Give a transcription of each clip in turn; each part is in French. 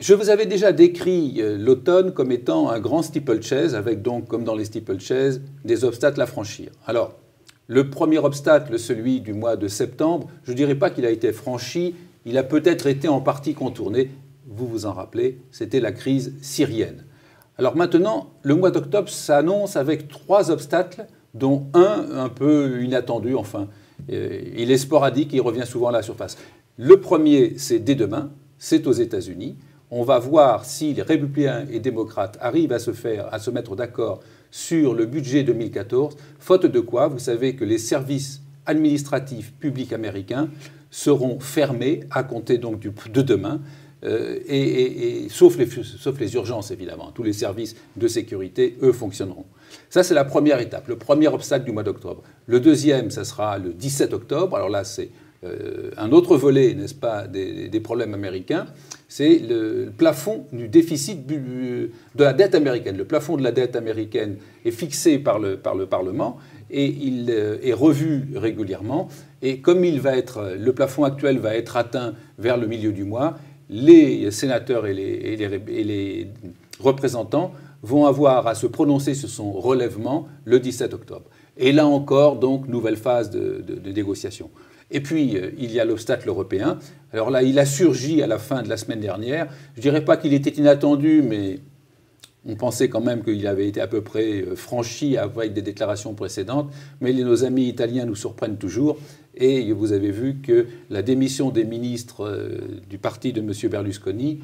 Je vous avais déjà décrit l'automne comme étant un grand steeplechase, avec donc, comme dans les steeplechases, des obstacles à franchir. Alors, le premier obstacle, celui du mois de septembre, je ne dirais pas qu'il a été franchi, il a peut-être été en partie contourné. Vous vous en rappelez, c'était la crise syrienne. Alors maintenant, le mois d'octobre s'annonce avec 3 obstacles, dont un peu inattendu, enfin, il est sporadique et il revient souvent à la surface. Le premier, c'est dès demain, c'est aux États-Unis. On va voir si les républicains et démocrates arrivent à se mettre d'accord sur le budget 2014, faute de quoi, vous savez que les services administratifs publics américains seront fermés à compter donc de demain, sauf les urgences évidemment. Tous les services de sécurité, eux, fonctionneront. Ça, c'est la première étape, le premier obstacle du mois d'octobre. Le deuxième, ça sera le 17 octobre. Alors là, c'est un autre volet, n'est-ce pas, des problèmes américains. C'est le plafond du déficit de la dette américaine. Le plafond de la dette américaine est fixé par le Parlement et il est revu régulièrement. Et comme le plafond actuel va être atteint vers le milieu du mois, les sénateurs et les représentants vont avoir à se prononcer sur son relèvement le 17 octobre. Et là encore, donc, nouvelle phase de négociation. Et puis, il y a l'obstacle européen. Alors là, il a surgi à la fin de la semaine dernière. Je ne dirais pas qu'il était inattendu, mais on pensait quand même qu'il avait été à peu près franchi avec des déclarations précédentes. Mais nos amis italiens nous surprennent toujours. Et vous avez vu que la démission des ministres du parti de M. Berlusconi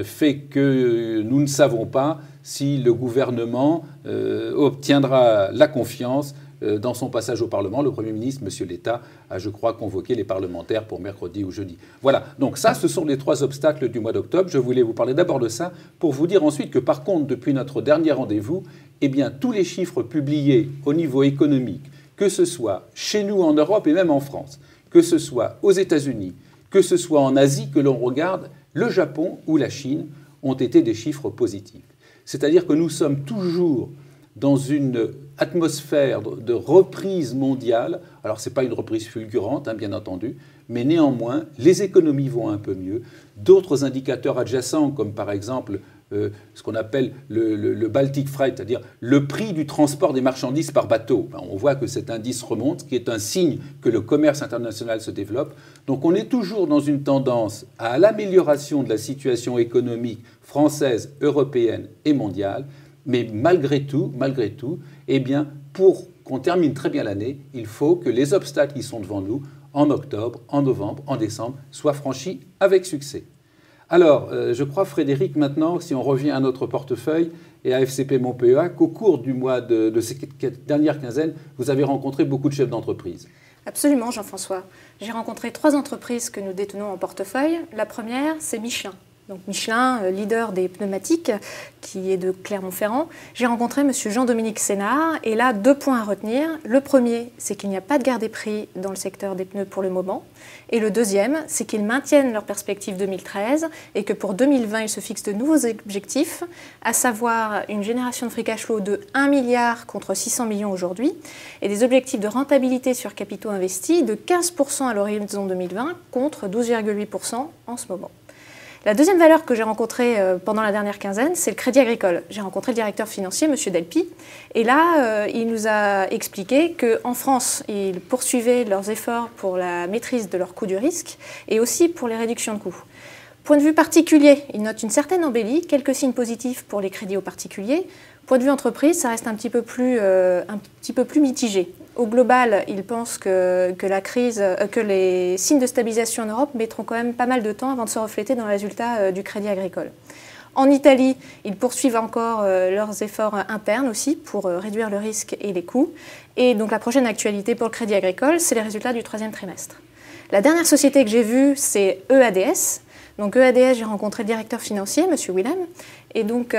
fait que nous ne savons pas si le gouvernement obtiendra la confiance dans son passage au Parlement. Le Premier ministre, M. Letta, a, je crois, convoqué les parlementaires pour mercredi ou jeudi. Voilà, donc ça, ce sont les 3 obstacles du mois d'octobre. Je voulais vous parler d'abord de ça, pour vous dire ensuite que, par contre, depuis notre dernier rendez-vous, eh bien, tous les chiffres publiés au niveau économique, que ce soit chez nous en Europe et même en France, que ce soit aux États-Unis, que ce soit en Asie, que l'on regarde, le Japon ou la Chine ont été des chiffres positifs. C'est-à-dire que nous sommes toujours dans une atmosphère de reprise mondiale. Alors, ce n'est pas une reprise fulgurante, hein, bien entendu, mais néanmoins, les économies vont un peu mieux. D'autres indicateurs adjacents, comme par exemple ce qu'on appelle le Baltic Freight, c'est-à-dire le prix du transport des marchandises par bateau. On voit que cet indice remonte, ce qui est un signe que le commerce international se développe. Donc on est toujours dans une tendance à l'amélioration de la situation économique française, européenne et mondiale. Mais malgré tout, eh bien, pour qu'on termine très bien l'année, il faut que les obstacles qui sont devant nous, en octobre, en novembre, en décembre, soient franchis avec succès. Alors, je crois, Frédéric, maintenant, si on revient à notre portefeuille et à FCP Montpellier, qu'au cours du mois de cette dernière quinzaine, vous avez rencontré beaucoup de chefs d'entreprise. Absolument, Jean-François. J'ai rencontré 3 entreprises que nous détenons en portefeuille. La première, c'est Michelin. Donc Michelin, leader des pneumatiques, qui est de Clermont-Ferrand. J'ai rencontré M. Jean-Dominique Sénard, et là, 2 points à retenir. Le premier, c'est qu'il n'y a pas de guerre des prix dans le secteur des pneus pour le moment. Et le deuxième, c'est qu'ils maintiennent leur perspective 2013 et que pour 2020, ils se fixent de nouveaux objectifs, à savoir une génération de free cash flow de 1 milliard contre 600 millions aujourd'hui et des objectifs de rentabilité sur capitaux investis de 15% à l'horizon 2020 contre 12,8% en ce moment. La deuxième valeur que j'ai rencontrée pendant la dernière quinzaine, c'est le Crédit Agricole. J'ai rencontré le directeur financier, M. Delpy, et là, il nous a expliqué qu'en France, ils poursuivaient leurs efforts pour la maîtrise de leurs coûts du risque et aussi pour les réductions de coûts. Point de vue particulier, il note une certaine embellie, quelques signes positifs pour les crédits aux particuliers. Point de vue entreprise, ça reste un petit peu plus mitigé. Au global, il pense que les signes de stabilisation en Europe mettront quand même pas mal de temps avant de se refléter dans le résultat du Crédit Agricole. En Italie, ils poursuivent encore leurs efforts internes aussi pour réduire le risque et les coûts. Et donc la prochaine actualité pour le Crédit Agricole, c'est les résultats du 3e trimestre. La dernière société que j'ai vue, c'est EADS. Donc EADS, j'ai rencontré le directeur financier, M. Willem, et donc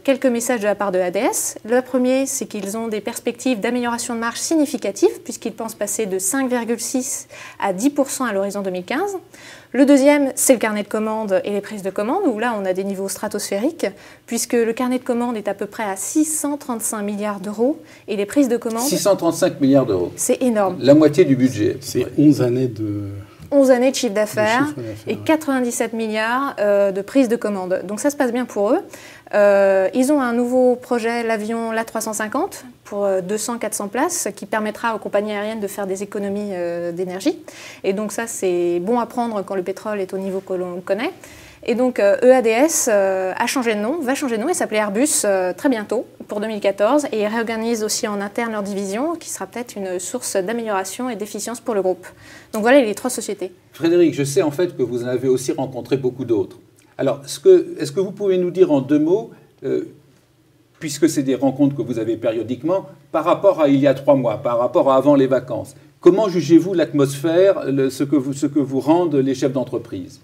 quelques messages de la part de EADS. Le premier, c'est qu'ils ont des perspectives d'amélioration de marge significatives, puisqu'ils pensent passer de 5,6 à 10% à l'horizon 2015. Le deuxième, c'est le carnet de commandes et les prises de commandes, où là, on a des niveaux stratosphériques, puisque le carnet de commandes est à peu près à 635 milliards d'euros, et les prises de commandes... 635 milliards d'euros. C'est énorme. La moitié du budget. C'est 11 années 11 années de chiffre d'affaires et 97 milliards de prise de commande. Donc ça se passe bien pour eux. Ils ont un nouveau projet, l'avion l'A350, pour 200-400 places, qui permettra aux compagnies aériennes de faire des économies d'énergie. Et donc ça, c'est bon à prendre quand le pétrole est au niveau que l'on connaît. Et donc EADS a changé de nom, va changer de nom, il s'appelait Airbus très bientôt, pour 2014, et ils réorganisent aussi en interne leur division, qui sera peut-être une source d'amélioration et d'efficience pour le groupe. Donc voilà les 3 sociétés. Frédéric, je sais en fait que vous en avez aussi rencontré beaucoup d'autres. Alors, est-ce que vous pouvez nous dire en 2 mots, puisque c'est des rencontres que vous avez périodiquement, par rapport à il y a 3 mois, par rapport à avant les vacances, comment jugez-vous l'atmosphère, ce que vous rendent les chefs d'entreprise ?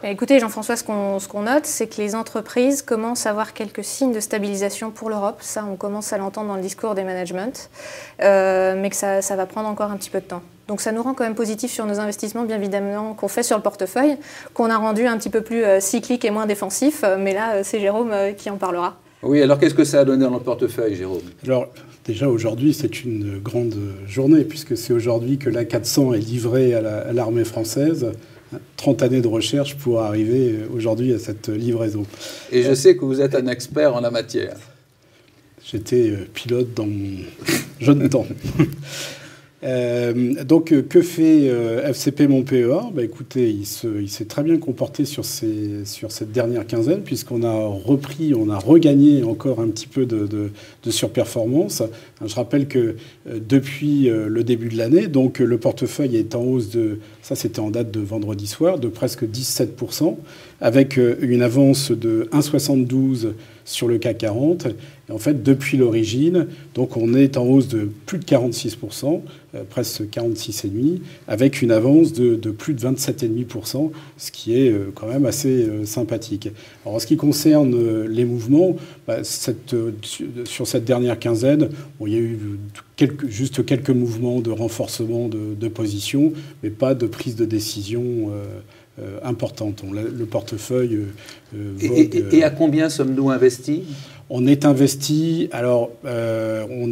Écoutez, Jean-François, ce qu'on note, c'est que les entreprises commencent à avoir quelques signes de stabilisation pour l'Europe. Ça, on commence à l'entendre dans le discours des managements, mais que ça va prendre encore un petit peu de temps. Donc ça nous rend quand même positifs sur nos investissements, bien évidemment, qu'on fait sur le portefeuille, qu'on a rendu un petit peu plus cyclique et moins défensif. Mais là, c'est Jérôme qui en parlera. Oui, alors qu'est-ce que ça a donné dans le portefeuille, Jérôme ? Alors, déjà aujourd'hui, c'est une grande journée, puisque c'est aujourd'hui que l'A400 est livré à l'armée française. 30 années de recherche pour arriver aujourd'hui à cette livraison. Et je sais que vous êtes un expert en la matière. J'étais pilote dans mon jeune temps. Donc, que fait FCP Montpellier ? Écoutez, il s'est très bien comporté sur cette dernière quinzaine, puisqu'on a regagné encore un petit peu de surperformance. Je rappelle que depuis le début de l'année, donc le portefeuille est en hausse ça c'était en date de vendredi soir, de presque 17%, avec une avance de 1,72 sur le CAC 40. Et en fait, depuis l'origine, donc on est en hausse de plus de 46%, presque 46,5%, avec une avance de plus de 27,5%, ce qui est quand même assez sympathique. Alors, en ce qui concerne les mouvements, sur cette dernière quinzaine, il y a eu juste quelques mouvements de renforcement de position, mais pas de prise de décision importante. Le portefeuille vogue. Et à combien sommes-nous investis ? On est investi, on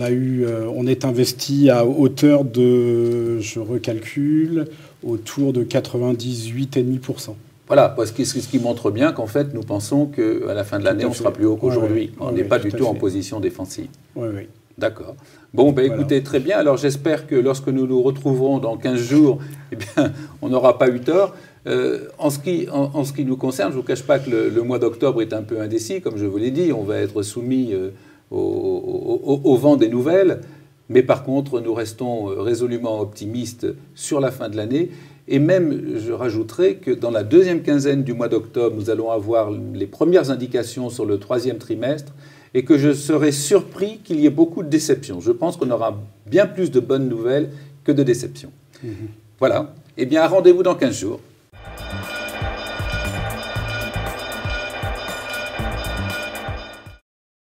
est investi à hauteur de, je recalcule, autour de 98,5%. Voilà, parce que ce qui montre bien qu'en fait, nous pensons qu'à la fin de l'année, on sera plus haut qu'aujourd'hui. On n'est pas du tout en position défensive. Oui. D'accord. Bon, écoutez, très bien. Alors, j'espère que lorsque nous nous retrouverons dans 15 jours, on n'aura pas eu tort. En ce qui nous concerne, je ne vous cache pas que le mois d'octobre est un peu indécis, comme je vous l'ai dit. On va être soumis au vent des nouvelles. Mais par contre, nous restons résolument optimistes sur la fin de l'année. Et même, je rajouterai que dans la 2e quinzaine du mois d'octobre, nous allons avoir les premières indications sur le 3e trimestre et que je serai surpris qu'il y ait beaucoup de déceptions. Je pense qu'on aura bien plus de bonnes nouvelles que de déceptions. Voilà. Eh bien, rendez-vous dans 15 jours.